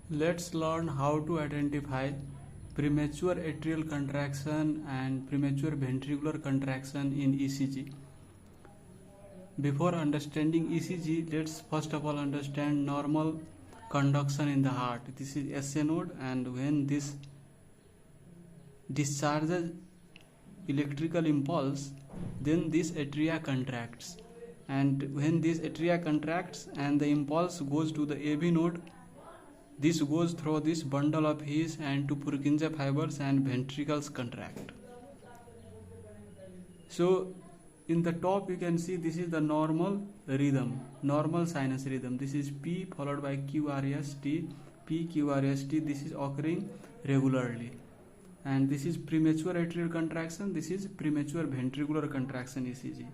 Let's learn how to identify premature atrial contraction and premature ventricular contraction in ECG. Before understanding ECG, let's first of all understand normal conduction in the heart. This is SA node, and when this discharges electrical impulse, then this atria contracts. And when this atria contracts and the impulse goes to the AV node, this goes through this bundle of His and to Purkinje fibers and ventricles contract. So in the top you can see this is the normal rhythm, normal sinus rhythm. This is P followed by QRST, P QRST. This is occurring regularly. And this is premature atrial contraction, this is premature ventricular contraction ECG.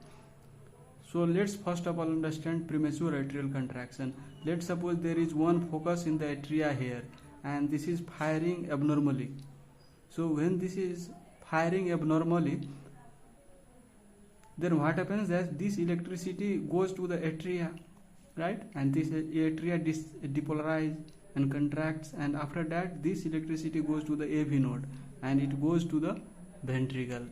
So let's first of all understand premature atrial contraction. Let's suppose there is one focus in the atria here and this is firing abnormally. So when this is firing abnormally, then what happens is this electricity goes to the atria, right? And this atria depolarize and contracts, and after that this electricity goes to the AV node and it goes to the ventricle,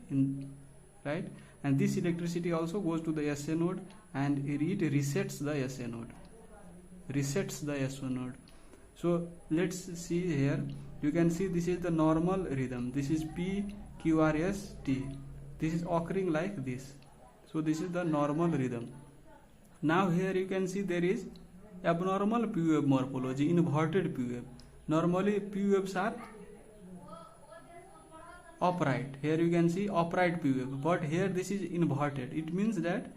right? And this electricity also goes to the SA node and it resets the SA node. So let's see here. You can see this is the normal rhythm. This is P QRS T. This is occurring like this. So this is the normal rhythm. Now here you can see there is abnormal P wave morphology, inverted P wave. Normally P waves are upright. Here you can see upright P wave, but here this is inverted. It means that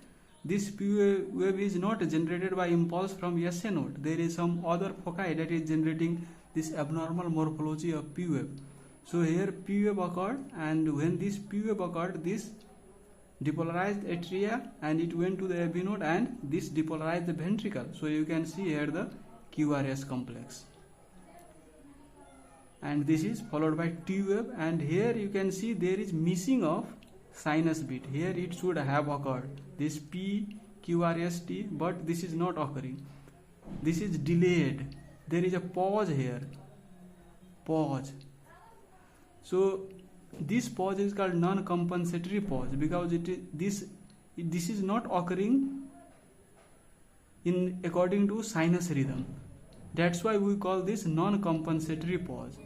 this P wave is not generated by impulse from SA node. There is some other foci that is generating this abnormal morphology of P wave. So here P wave occurred, and when this P wave occurred, this depolarized atria and it went to the AV node and this depolarized the ventricle. So you can see here the QRS complex. And this is followed by T wave, and here you can see there is missing of sinus beat. Here it should have occurred, this P QRS T, but this is not occurring. This is delayed. There is a pause here. Pause. So this pause is called non-compensatory pause because this is not occurring in according to sinus rhythm. That's why we call this non-compensatory pause.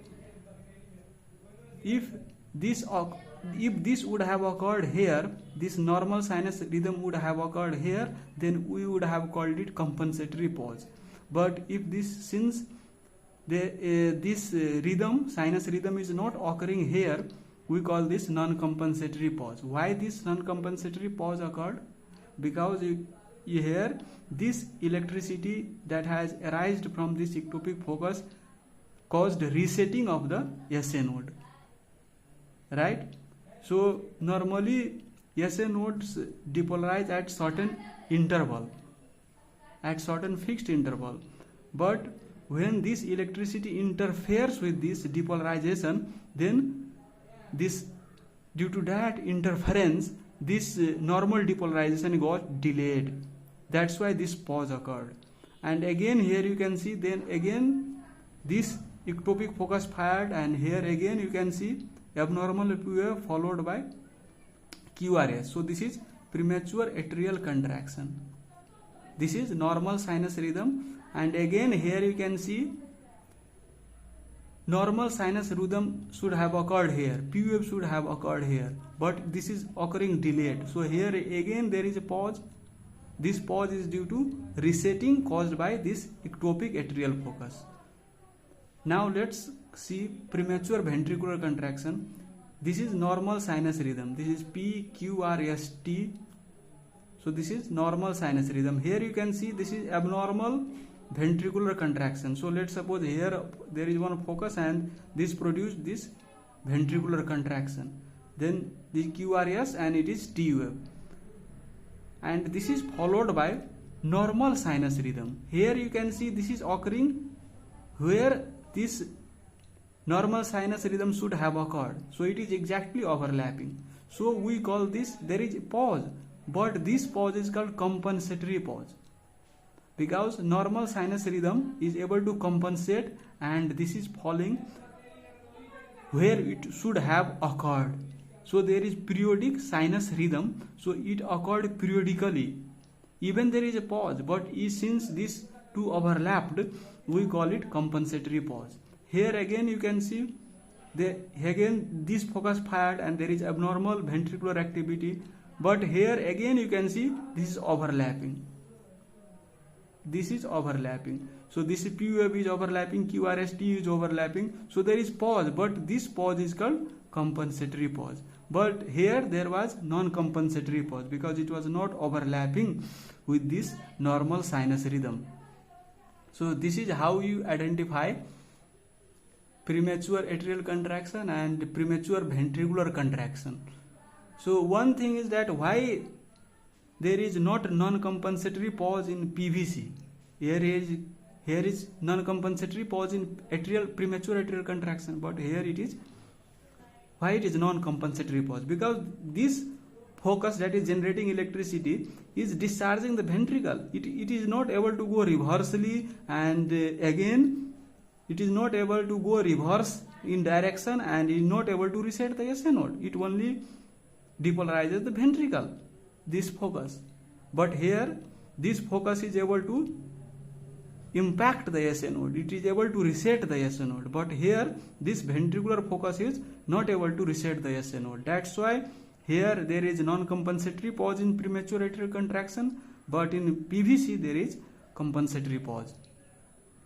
If this would have occurred here, this normal sinus rhythm would have occurred here, then we would have called it compensatory pause. But if since this sinus rhythm is not occurring here, we call this non-compensatory pause. Why this non-compensatory pause occurred? Because here this electricity that has arisen from this ectopic focus caused resetting of the SA node, right? So normally SA nodes depolarize at certain interval, at certain fixed interval, but when this electricity interferes with this depolarization, then this, due to that interference, this normal depolarization got delayed. That's why this pause occurred. And again here you can see, then again this ectopic focus fired, and here again you can see abnormal P wave followed by QRS. So this is premature atrial contraction. This is normal sinus rhythm, and again here you can see normal sinus rhythm should have occurred here, P wave should have occurred here, but this is occurring delayed. So here again there is a pause. This pause is due to resetting caused by this ectopic atrial focus. Now let's see premature ventricular contraction. This is normal sinus rhythm. This is P QRS T. So this is normal sinus rhythm. Here you can see this is abnormal ventricular contraction. So let's suppose here there is one focus and this produced this ventricular contraction. Then the QRS and it is T wave. And this is followed by normal sinus rhythm. Here you can see this is occurring where this normal sinus rhythm should have occurred. So it is exactly overlapping. So we call this, there is a pause, but this pause is called compensatory pause. because normal sinus rhythm is able to compensate, and this is falling where it should have occurred. So there is periodic sinus rhythm, so it occurred periodically. Even there is a pause, but since these two overlapped, we call it compensatory pause. Here again you can see this focus fired and there is abnormal ventricular activity, but here again you can see this is overlapping. This is overlapping. So this P wave is overlapping, QRST is overlapping. So there is pause, but this pause is called compensatory pause. But here there was non-compensatory pause because it was not overlapping with this normal sinus rhythm. So this is how you identify premature atrial contraction and premature ventricular contraction. So one thing is that why there is not non-compensatory pause in PVC. Here is non-compensatory pause in premature atrial contraction, but here it is. Why it is non-compensatory pause? Because this focus that is generating electricity is discharging the ventricle. It is not able to go reversely, and again it is not able to go reverse in direction, and is not able to reset the SA node. It only depolarizes the ventricle, this focus. But here this focus is able to impact the SA node. It is able to reset the SA node. But here this ventricular focus is not able to reset the SA node. That's why here there is non-compensatory pause in premature atrial contraction, but in PVC there is compensatory pause.